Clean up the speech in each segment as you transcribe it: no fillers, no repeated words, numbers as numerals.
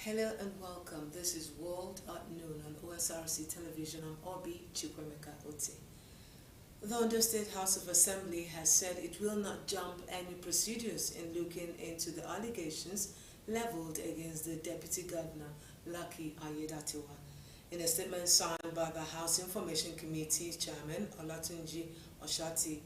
Hello and welcome. This is World at Noon on Osrc television. I'm Obi Chukwemeka Ote. The Ondo State House of Assembly has said it will not jump any procedures in looking into the allegations leveled against the Deputy Governor, Lucky Ayedatiwa. In a statement signed by the House Information Committee Chairman, Olatunji Osrc,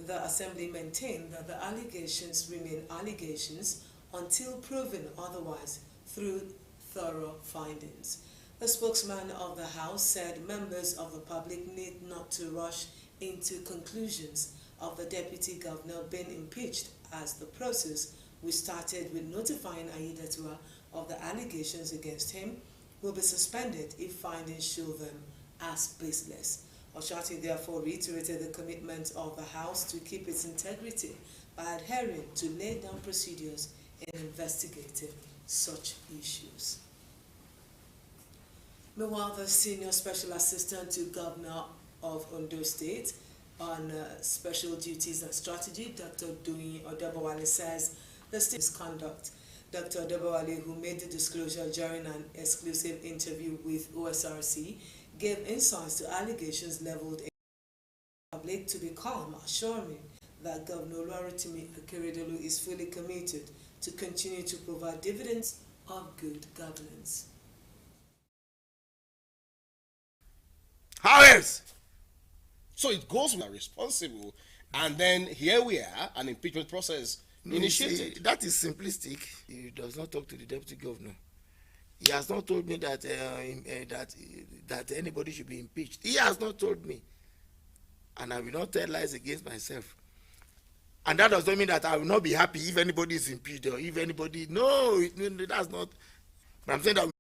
the Assembly maintained that the allegations remain allegations until proven otherwise through thorough findings. The spokesman of the House said members of the public need not to rush into conclusions of the Deputy Governor being impeached, as the process, which started with notifying Ayedatiwa of the allegations against him, will be suspended if findings show them as baseless. Osrc therefore reiterated the commitment of the House to keep its integrity by adhering to laid down procedures in investigating such issues. Meanwhile, the Senior Special Assistant to Governor of Ondo State on Special Duties and Strategy, Dr. Doyin Odebowale, says the state's conduct. Dr. Odebowale, who made the disclosure during an exclusive interview with Osrc, gave insights to allegations leveled against the public to be calm, assuring that Governor Oluwarotimi Akeredolu is fully committed to continue to provide dividends of good governance. How else? So it goes with responsible, and then here we are, an impeachment process initiated. See, that is simplistic. He does not talk to the deputy governor. He has not told me that that anybody should be impeached. He has not told me, and I will not tell lies against myself. And that does not mean that I will not be happy if anybody is impeached or if anybody. No, that's not. But I'm saying that.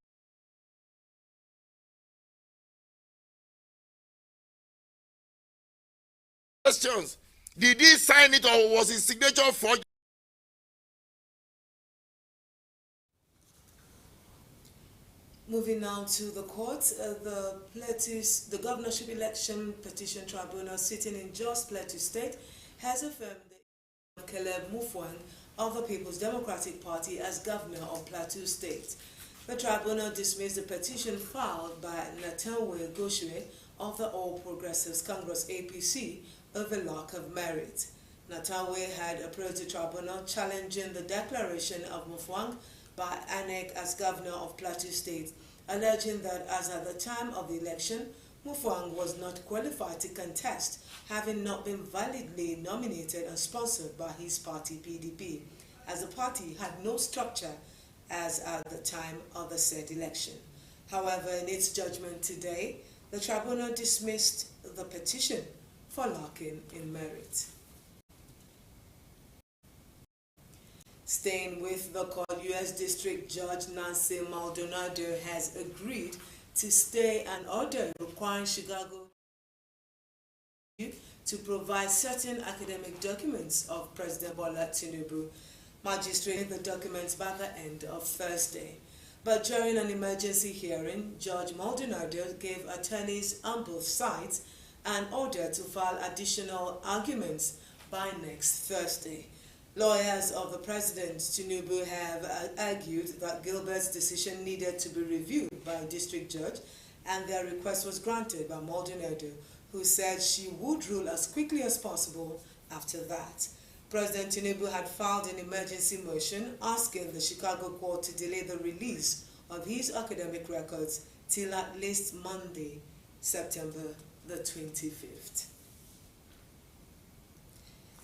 Questions: did he sign it or was his signature forged? Moving now to the courts, the governorship election petition tribunal sitting in Jos Plateau State has affirmed the Caleb Mufwang of the People's Democratic Party as governor of Plateau State. The tribunal dismissed the petition filed by Natanwe Goshwe of the All Progressives Congress APC over lack of merit. Natanwe had approached the tribunal challenging the declaration of Mufwang by ANEC as governor of Plateau State, alleging that as at the time of the election, Mufwang was not qualified to contest, having not been validly nominated and sponsored by his party PDP, as the party had no structure as at the time of the said election. However, in its judgment today, the tribunal dismissed the petition for lacking in merit. Staying with the court, U.S. District Judge Nancy Maldonado has agreed to stay an order requiring Chicago to provide certain academic documents of President Bola Tinubu. Magistrate the documents by the end of Thursday. But during an emergency hearing, Judge Maldonado gave attorneys on both sides an order to file additional arguments by next Thursday. Lawyers of the President Tinubu have argued that Gilbert's decision needed to be reviewed by a district judge, and their request was granted by Maldonado, who said she would rule as quickly as possible after that. President Tinubu had filed an emergency motion asking the Chicago court to delay the release of his academic records till at least Monday, September the 25th.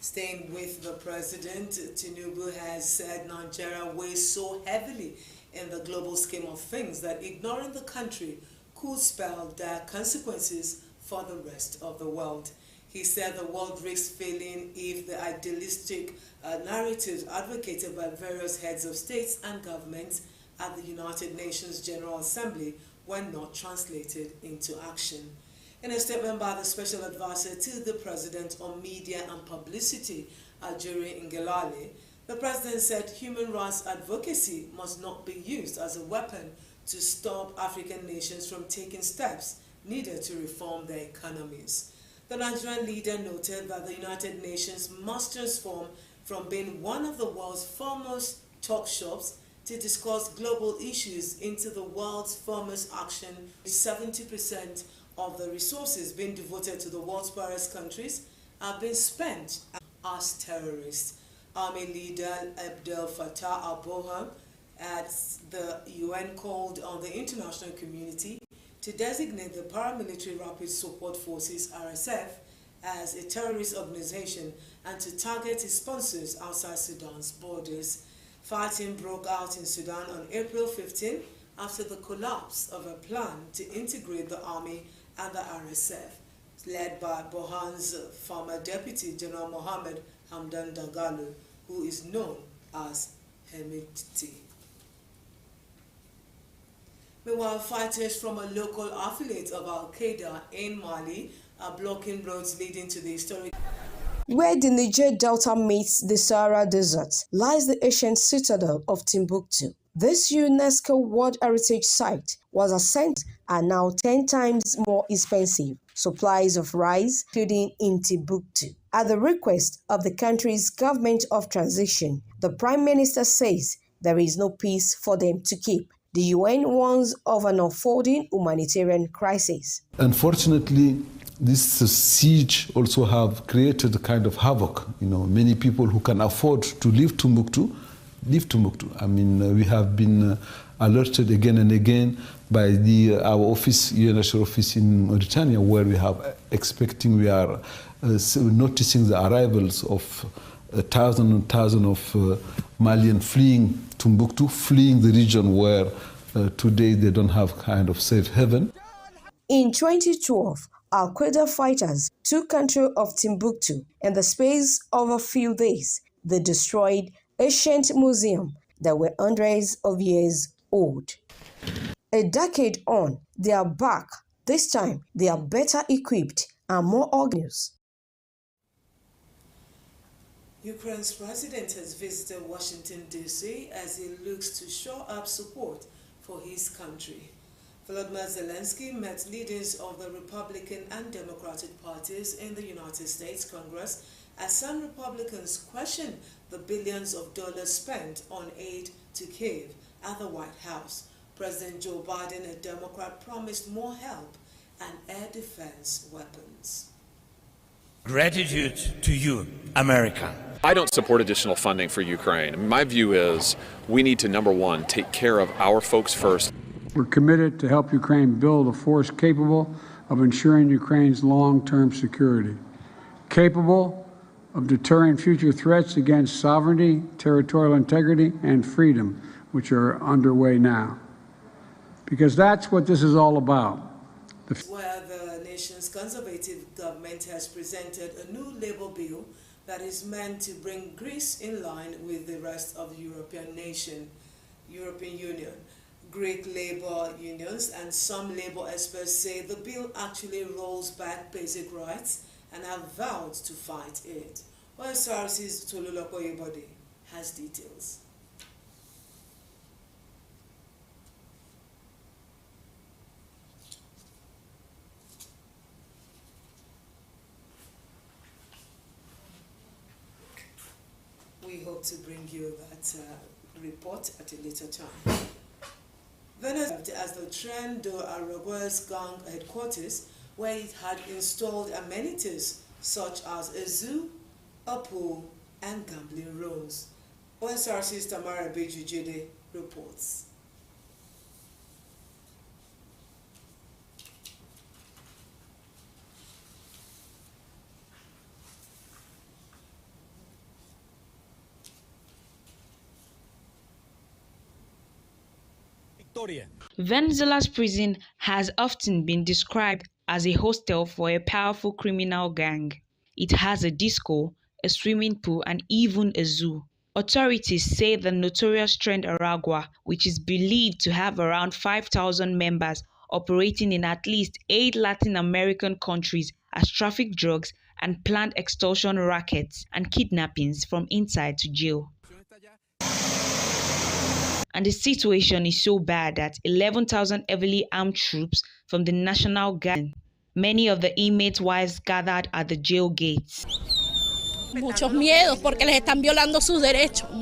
Staying with the president, Tinubu has said Nigeria weighs so heavily in the global scheme of things that ignoring the country could spell dire consequences for the rest of the world. He said the world risks failing if the idealistic narratives advocated by various heads of states and governments at the United Nations General Assembly were not translated into action. In a statement by the Special Advisor to the President on Media and Publicity, Ajuri Ngelale, the President said human rights advocacy must not be used as a weapon to stop African nations from taking steps needed to reform their economies. The Nigerian leader noted that the United Nations must transform from being one of the world's foremost talk shops to discuss global issues into the world's foremost action. 70% of the resources being devoted to the world's poorest countries have been spent as terrorists. Army leader Abdel Fattah al-Burhan at the UN called on the international community to designate the Paramilitary Rapid Support Forces (RSF) as a terrorist organization and to target its sponsors outside Sudan's borders. Fighting broke out in Sudan on April 15 after the collapse of a plan to integrate the army and the RSF, led by Burhan's former Deputy General Mohammed Hamdan Dagalo, who is known as Hemedti. Meanwhile, fighters from a local affiliate of Al-Qaeda in Mali are blocking roads leading to the historic. Where the Niger Delta meets the Sahara Desert lies the ancient citadel of Timbuktu. This UNESCO World Heritage Site was ascended and now 10 times more expensive. Supplies of rice, including in Timbuktu. At the request of the country's government of transition, the Prime Minister says there is no peace for them to keep. The UN warns of an unfolding humanitarian crisis. Unfortunately, this siege also have created a kind of havoc. Many people who can afford to leave Timbuktu, leave Timbuktu. I mean, we have been alerted again and again by our office, UNHCR office in Mauritania, where we are noticing the arrivals of thousands and thousands of Malians fleeing Timbuktu, fleeing the region where today they don't have kind of safe haven. In 2012, Al-Qaeda fighters took control of Timbuktu. In the space of a few days, they destroyed ancient museums that were hundreds of years old. A decade on, they are back. This time, they are better equipped and more organized. Ukraine's president has visited Washington, D.C. as he looks to shore up support for his country. Volodymyr Zelensky met leaders of the Republican and Democratic parties in the United States Congress as some Republicans questioned the billions of dollars spent on aid to Kyiv at the White House. President Joe Biden, a Democrat, promised more help and air defense weapons. Gratitude to you, America. I don't support additional funding for Ukraine. My view is we need to, number one, take care of our folks first. We're committed to help Ukraine build a force capable of ensuring Ukraine's long-term security, capable of deterring future threats against sovereignty, territorial integrity, and freedom, which are underway now. Because that's what this is all about. Where the nation's conservative government has presented a new Labour bill that is meant to bring Greece in line with the rest of the European Union. Greek labor unions and some labor experts say the bill actually rolls back basic rights and have vowed to fight it. Osrc's Toluloko Ibode has details. We hope to bring you that report at a later time. Venezuela as the Tren de Aragua gang headquarters, where it had installed amenities such as a zoo, a pool, and gambling rooms. Osrc's Tamara Bejujede reports. Venezuela's prison has often been described as a hostel for a powerful criminal gang. It has a disco, a swimming pool, and even a zoo. Authorities say the notorious Tren Aragua, which is believed to have around 5,000 members operating in at least 8 Latin American countries, has trafficked drugs and planned extortion rackets and kidnappings from inside to jail. And the situation is so bad that 11,000 heavily armed troops from the National Guard, many of the inmates' wives gathered at the jail gates.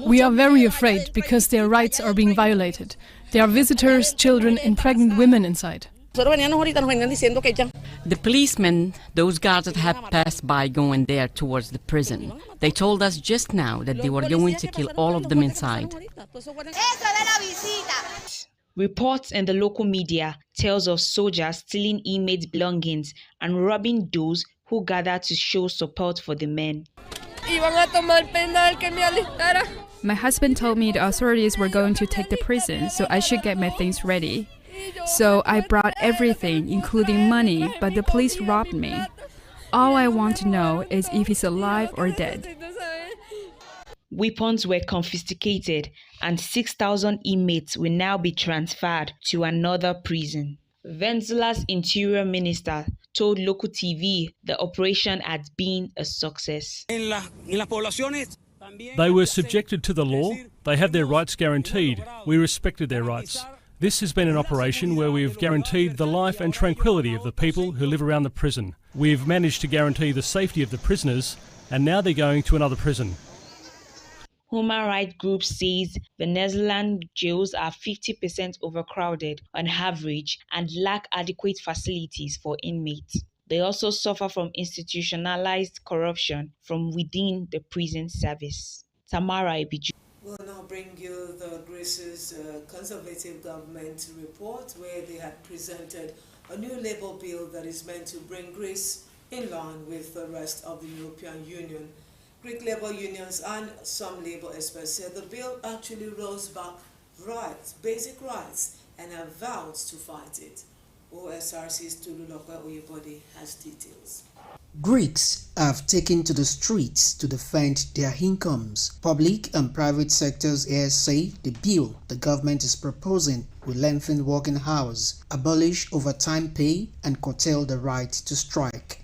We are very afraid because their rights are being violated. There are visitors, children, and pregnant women inside. The policemen, those guards that had passed by going there towards the prison, they told us just now that they were going to kill all of them inside. Reports in the local media tells of soldiers stealing inmates' belongings and robbing those who gather to show support for the men. My husband told me the authorities were going to take the prison, so I should get my things ready. So I brought everything, including money, but the police robbed me. All I want to know is if he's alive or dead. Weapons were confiscated and 6,000 inmates will now be transferred to another prison. Venezuela's interior minister told local TV the operation had been a success. They were subjected to the law. They have their rights guaranteed. We respected their rights. This has been an operation where we've guaranteed the life and tranquility of the people who live around the prison. We've managed to guarantee the safety of the prisoners, and now they're going to another prison. Human rights groups says Venezuelan jails are 50% overcrowded on average and lack adequate facilities for inmates. They also suffer from institutionalized corruption from within the prison service. Tamara Ebiju. We'll now bring you the Greece's Conservative government report, where they had presented a new labour bill that is meant to bring Greece in line with the rest of the European Union. Greek labour unions and some labour experts said the bill actually rolls back rights, basic rights, and have vowed to fight it. Osrc's Tolulope Oyebode has details. Greeks have taken to the streets to defend their incomes. Public and private sectors here say the bill the government is proposing will lengthen working hours, abolish overtime pay, and curtail the right to strike.